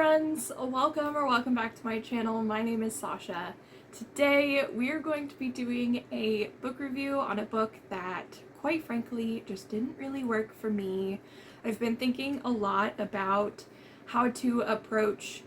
friends, welcome back to my channel. My name is Sasha. Today we are going to be doing a book review on a book that, quite frankly, just didn't really work for me. I've been thinking a lot about how to approach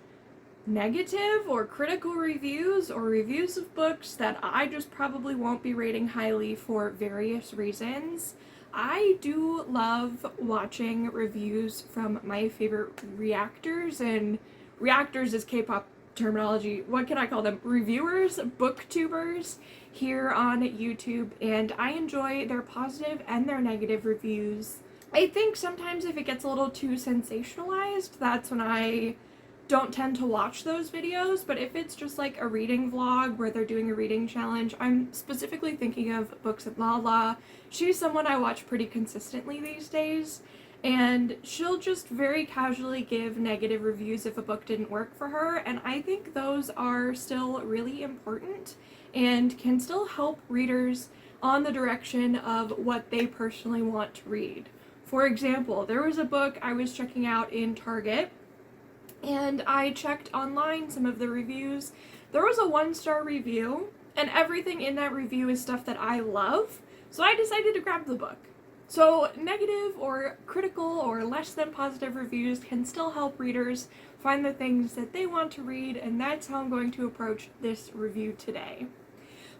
negative or critical reviews or reviews of books that I just probably won't be rating highly for various reasons. I do love watching reviews from my favorite reactors, and reactors is K-pop terminology. What can I call them? Reviewers, booktubers here on YouTube, and I enjoy their positive and their negative reviews. I think sometimes if it gets a little too sensationalized, that's when I don't tend to watch those videos, but if it's just like a reading vlog where they're doing a reading challenge, I'm specifically thinking of Books at Lala. She's someone I watch pretty consistently these days, and she'll just very casually give negative reviews if a book didn't work for her, and I think those are still really important and can still help readers on the direction of what they personally want to read. For example, there was a book I was checking out in Target, and I checked online some of the reviews. There was a 1-star review, and everything in that review is stuff that I love, so I decided to grab the book. So negative or critical or less than positive reviews can still help readers find the things that they want to read, and that's how I'm going to approach this review today.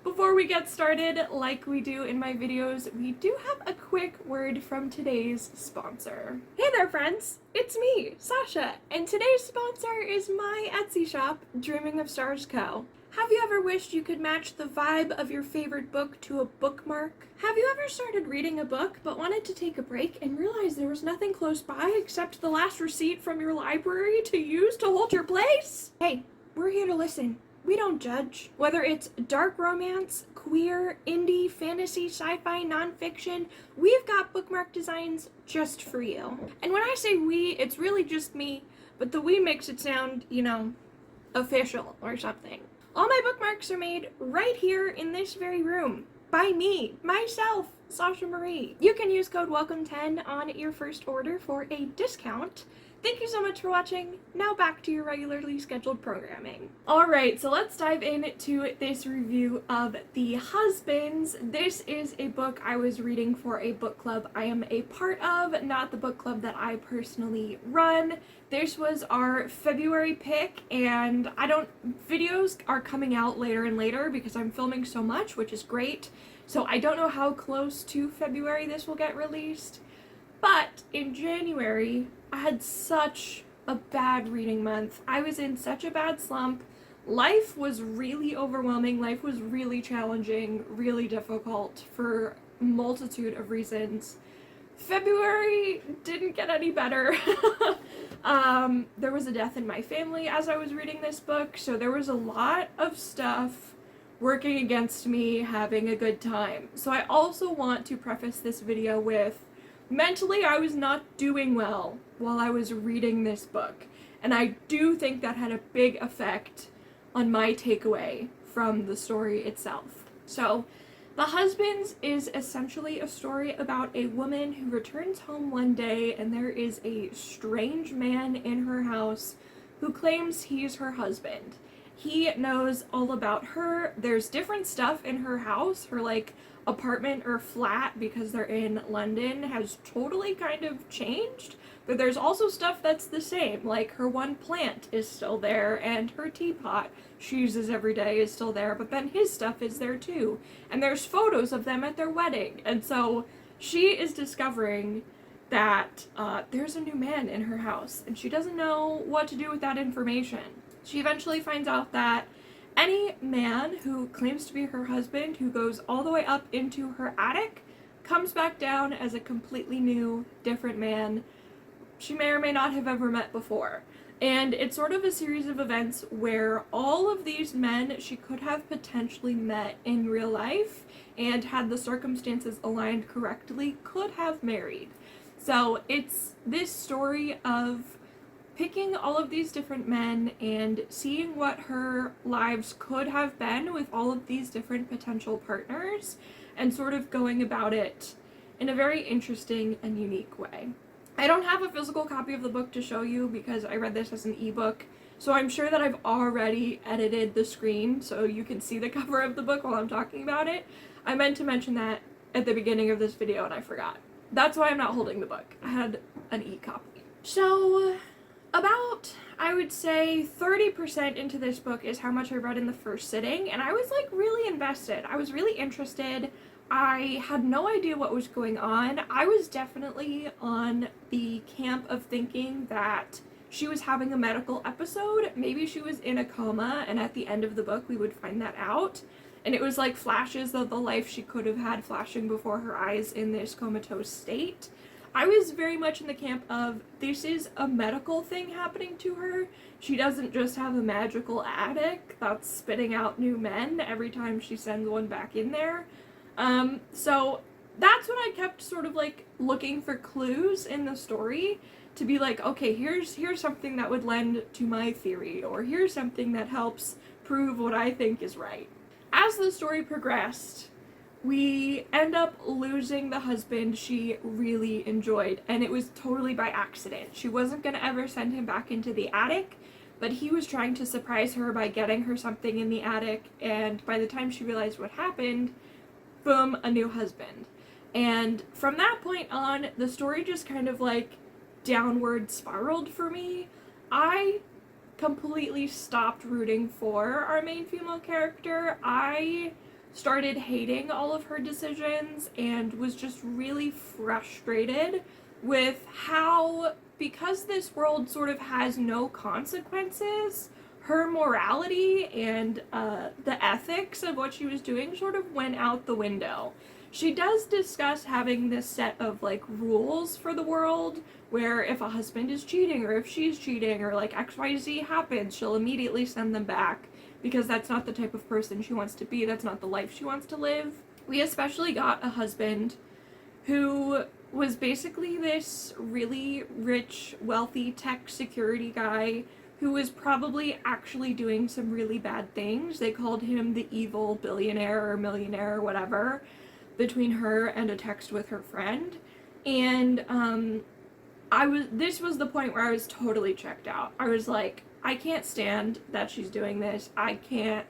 Before we get started, like we do in my videos, we do have a quick word from today's sponsor. Hey there friends, it's me, Sasha, and today's sponsor is my Etsy shop, Dreaming of Stars Co. Have you ever wished you could match the vibe of your favorite book to a bookmark? Have you ever started reading a book but wanted to take a break and realized there was nothing close by except the last receipt from your library to use to hold your place? Hey, we're here to listen. We don't judge. Whether it's dark romance, queer, indie, fantasy, sci-fi, nonfiction, we've got bookmark designs just for you. And when I say we, it's really just me, but the we makes it sound, official or something. All my bookmarks are made right here in this very room. By me, myself, Sasha Marie. You can use code WELCOME10 on your first order for a discount. Thank you so much for watching. Now back to your regularly scheduled programming. Alright, so let's dive into this review of The Husbands. This is a book I was reading for a book club I am a part of, not the book club that I personally run. This was our February pick, and videos are coming out later and later because I'm filming so much, which is great. So I don't know how close to February this will get released. But in January, I had such a bad reading month. I was in such a bad slump. Life was really overwhelming. Life was really challenging, really difficult for a multitude of reasons. February didn't get any better. There was a death in my family as I was reading this book, so there was a lot of stuff working against me having a good time. So I also want to preface this video with, mentally, I was not doing well while I was reading this book, and I do think that had a big effect on my takeaway from the story itself. So, The Husbands is essentially a story about a woman who returns home one day and there is a strange man in her house who claims he's her husband. He knows all about her. There's different stuff in her house. Her apartment or flat, because they're in London, has totally kind of changed, but there's also stuff that's the same, like her one plant is still there and her teapot she uses every day is still there, but then his stuff is there too, and there's photos of them at their wedding. And so she is discovering that there's a new man in her house and she doesn't know what to do with that information. She eventually finds out that any man who claims to be her husband, who goes all the way up into her attic, comes back down as a completely new, different man she may or may not have ever met before. And it's sort of a series of events where all of these men she could have potentially met in real life and, had the circumstances aligned correctly, could have married. So it's this story of picking all of these different men and seeing what her lives could have been with all of these different potential partners, and sort of going about it in a very interesting and unique way. I don't have a physical copy of the book to show you because I read this as an ebook, so I'm sure that I've already edited the screen so you can see the cover of the book while I'm talking about it. I meant to mention that at the beginning of this video and I forgot. That's why I'm not holding the book. I had an e-copy. So, about, I would say 30% into this book is how much I read in the first sitting, and I was like really invested. I was really interested. I had no idea what was going on. I was definitely on the camp of thinking that she was having a medical episode. Maybe she was in a coma, and at the end of the book we would find that out. And it was like flashes of the life she could have had flashing before her eyes in this comatose state. I was very much in the camp of this is a medical thing happening to her. She doesn't just have a magical attic that's spitting out new men every time she sends one back in there. So that's when I kept sort of like looking for clues in the story to be like, okay, here's something that would lend to my theory, or here's something that helps prove what I think is right. As the story progressed, we end up losing the husband she really enjoyed, and it was totally by accident. She wasn't gonna ever send him back into the attic, but he was trying to surprise her by getting her something in the attic, and by the time she realized what happened, boom, a new husband. And from that point on, the story just kind of like downward spiraled for me. I completely stopped rooting for our main female character. I started hating all of her decisions and was just really frustrated with how, because this world sort of has no consequences, her morality and the ethics of what she was doing sort of went out the window. She does discuss having this set of like rules for the world where if a husband is cheating or if she's cheating or like XYZ happens, she'll immediately send them back because that's not the type of person she wants to be, that's not the life she wants to live. We especially got a husband who was basically this really rich, wealthy tech security guy who was probably actually doing some really bad things. They called him the evil billionaire or millionaire or whatever between her and a text with her friend. And this was the point where I was totally checked out. I was like, I can't stand that she's doing this. I can't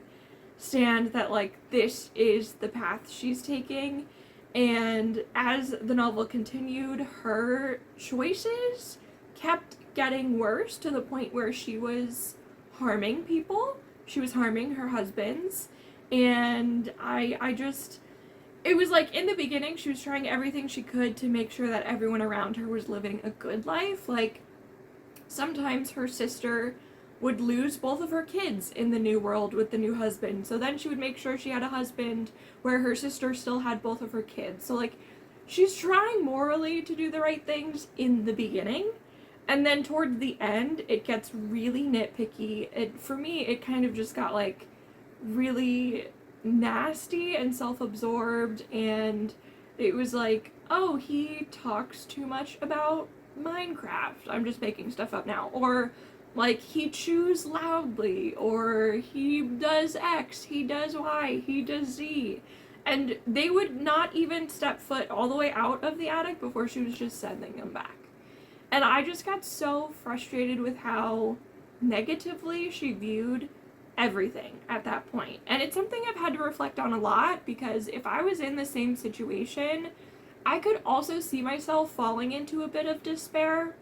stand that like this is the path she's taking. And as the novel continued, her choices kept getting worse to the point where she was harming people. She was harming her husbands. And I just, it was like in the beginning she was trying everything she could to make sure that everyone around her was living a good life. Like sometimes her sister would lose both of her kids in the new world with the new husband. So then she would make sure she had a husband where her sister still had both of her kids. So like she's trying morally to do the right things in the beginning. And then toward the end, it gets really nitpicky. For me, it kind of just got like really nasty and self-absorbed, and it was like, oh, he talks too much about Minecraft. I'm just making stuff up now. Or like he chews loudly, or he does X, he does Y, he does Z. And they would not even step foot all the way out of the attic before she was just sending them back. And I just got so frustrated with how negatively she viewed everything at that point. And it's something I've had to reflect on a lot, because if I was in the same situation, I could also see myself falling into a bit of despair.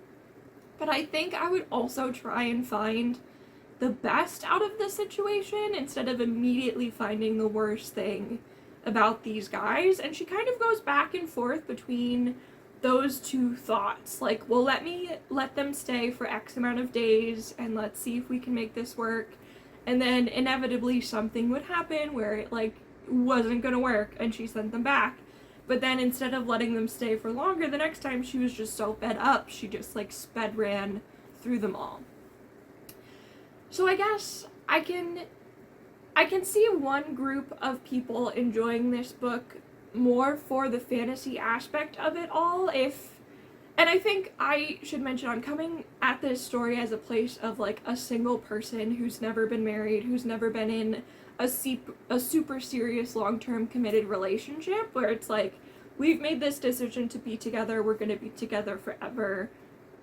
But I think I would also try and find the best out of the situation instead of immediately finding the worst thing about these guys. And she kind of goes back and forth between those two thoughts. Like, well, let them stay for X amount of days and let's see if we can make this work. And then inevitably something would happen where it like wasn't gonna work and she sent them back. But then instead of letting them stay for longer, the next time she was just so fed up, she just like sped ran through them all. So I guess I can see one group of people enjoying this book more for the fantasy aspect of it all. And I think I should mention I'm coming at this story as a place of like a single person who's never been married, who's never been in a super serious long-term committed relationship where it's like we've made this decision to be together, we're going to be together forever,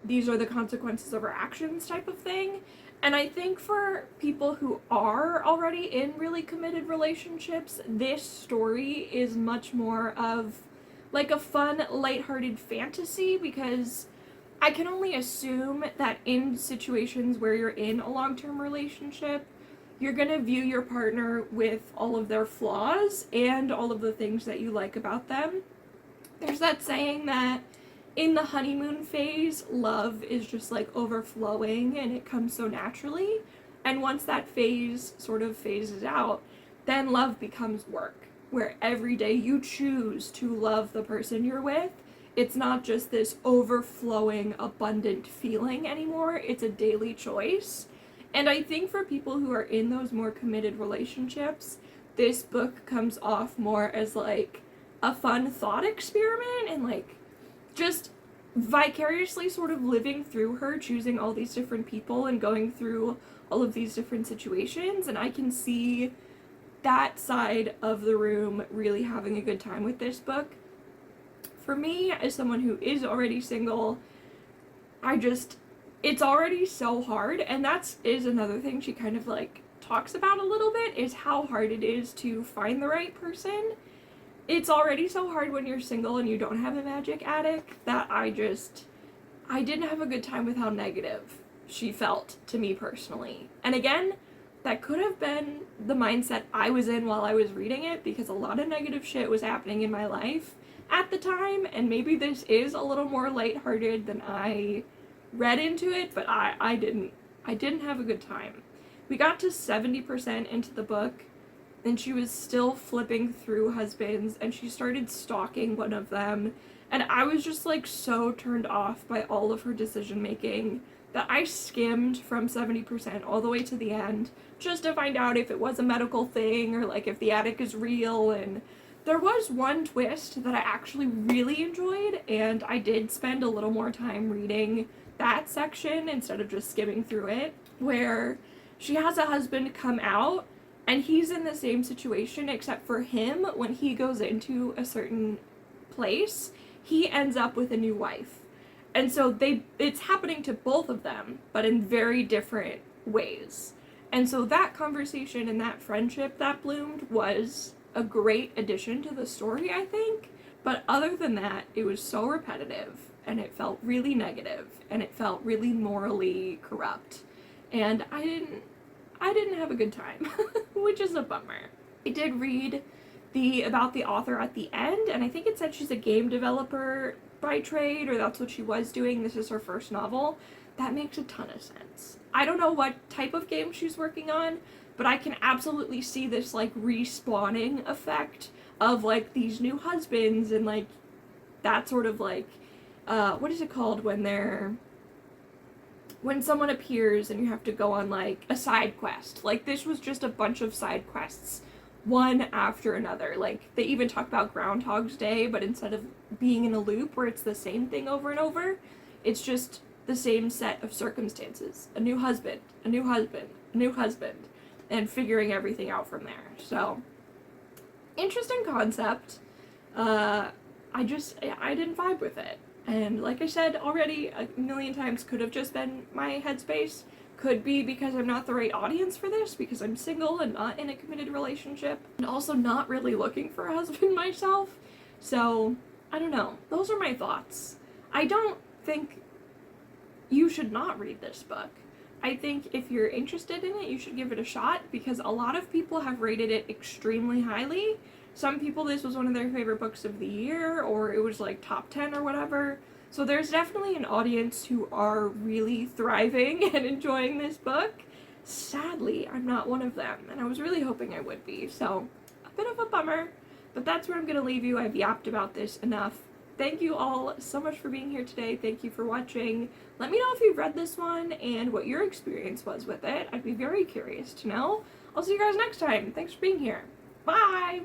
these are the consequences of our actions type of thing. And I think for people who are already in really committed relationships, this story is much more of like a fun, lighthearted fantasy, because I can only assume that in situations where you're in a long-term relationship, you're going to view your partner with all of their flaws and all of the things that you like about them. There's that saying that in the honeymoon phase, love is just like overflowing and it comes so naturally. And once that phase sort of phases out, then love becomes work, where every day you choose to love the person you're with. It's not just this overflowing, abundant feeling anymore, it's a daily choice. And I think for people who are in those more committed relationships, this book comes off more as like a fun thought experiment and like just vicariously sort of living through her, choosing all these different people and going through all of these different situations. And I can see that side of the room really having a good time with this book. For me, as someone who is already single, it's already so hard, and is another thing she kind of like talks about a little bit, is how hard it is to find the right person. It's already so hard when you're single and you don't have a magic attic that I didn't have a good time with how negative she felt to me personally. And again, that could have been the mindset I was in while I was reading it, because a lot of negative shit was happening in my life at the time, and maybe this is a little more lighthearted than I read into it, but I didn't have a good time. We got to 70% into the book, and she was still flipping through husbands, and she started stalking one of them, and I was just like so turned off by all of her decision making that I skimmed from 70% all the way to the end just to find out if it was a medical thing or like if the attic is real. And there was one twist that I actually really enjoyed, and I did spend a little more time reading that section instead of just skimming through it, where she has a husband come out and he's in the same situation, except for him, when he goes into a certain place, he ends up with a new wife. And so it's happening to both of them, but in very different ways. And so that conversation and that friendship that bloomed was a great addition to the story, I think. But other than that, it was so repetitive, and it felt really negative, and it felt really morally corrupt. And I didn't have a good time, which is a bummer. I did read about the author at the end, and I think it said she's a game developer by trade, or that's what she was doing. This is her first novel. That makes a ton of sense. I don't know what type of game she's working on, but I can absolutely see this like respawning effect of like these new husbands and like that sort of like what is it called when someone appears and you have to go on like a side quest. Like this was just a bunch of side quests, one after another. Like they even talk about Groundhog's Day, but instead of being in a loop where it's the same thing over and over, it's just the same set of circumstances. A new husband, a new husband, a new husband, and figuring everything out from there. So, interesting concept. I didn't vibe with it. And like I said already a million times, could have just been my headspace. Could be because I'm not the right audience for this, because I'm single and not in a committed relationship, and also not really looking for a husband myself. So, I don't know. Those are my thoughts. I don't think you should not read this book. I think if you're interested in it, you should give it a shot, because a lot of people have rated it extremely highly. Some people, this was one of their favorite books of the year, or it was like top 10 or whatever. So there's definitely an audience who are really thriving and enjoying this book. Sadly, I'm not one of them, and I was really hoping I would be. So, a bit of a bummer, but that's where I'm going to leave you. I've yapped about this enough. Thank you all so much for being here today. Thank you for watching. Let me know if you've read this one and what your experience was with it. I'd be very curious to know. I'll see you guys next time. Thanks for being here. Bye!